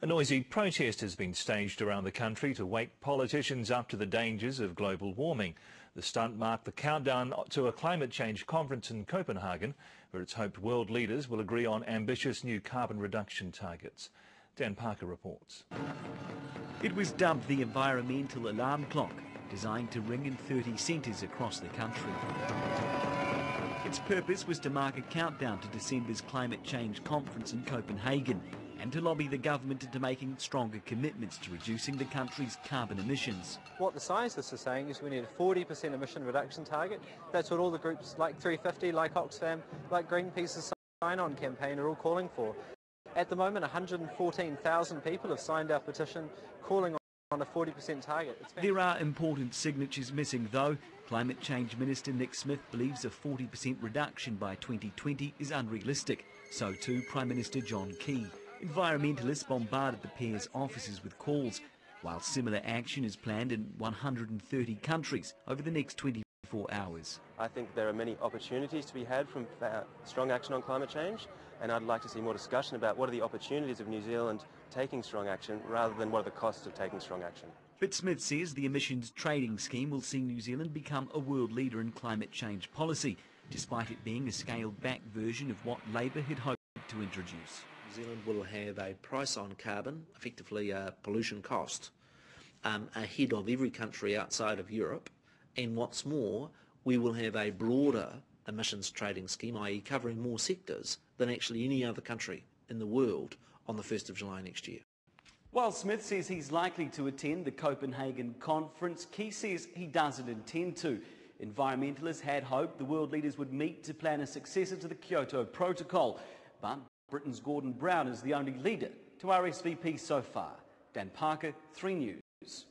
A noisy protest has been staged around the country to wake politicians up to the dangers of global warming. The stunt marked the countdown to a climate change conference in Copenhagen, where it's hoped world leaders will agree on ambitious new carbon reduction targets. Dan Parker reports. It was dubbed the environmental alarm clock, designed to ring in 30 centres across the country. Its purpose was to mark a countdown to December's climate change conference in Copenhagen and to lobby the government into making stronger commitments to reducing the country's carbon emissions. What the scientists are saying is we need a 40% emission reduction target. That's what all the groups like 350, like Oxfam, like Greenpeace's sign-on campaign are all calling for. At the moment, 114,000 people have signed our petition calling on a 40% target. There are important signatures missing though. Climate Change Minister Nick Smith believes a 40% reduction by 2020 is unrealistic. So too Prime Minister John Key. Environmentalists bombarded the pair's offices with calls, while similar action is planned in 130 countries over the next 24 hours. I think there are many opportunities to be had from strong action on climate change, and I'd like to see more discussion about what are the opportunities of New Zealand taking strong action rather than what are the costs of taking strong action. But Smith says the emissions trading scheme will see New Zealand become a world leader in climate change policy, despite it being a scaled-back version of what Labour had hoped to introduce. New Zealand will have a price on carbon, effectively a pollution cost, ahead of every country outside of Europe, and what's more, we will have a broader emissions trading scheme, i.e. covering more sectors than actually any other country in the world on the 1st of July next year. While Smith says he's likely to attend the Copenhagen conference, Key says he doesn't intend to. Environmentalists had hoped the world leaders would meet to plan a successor to the Kyoto Protocol, but Britain's Gordon Brown is the only leader to RSVP so far. Dan Parker, 3 News.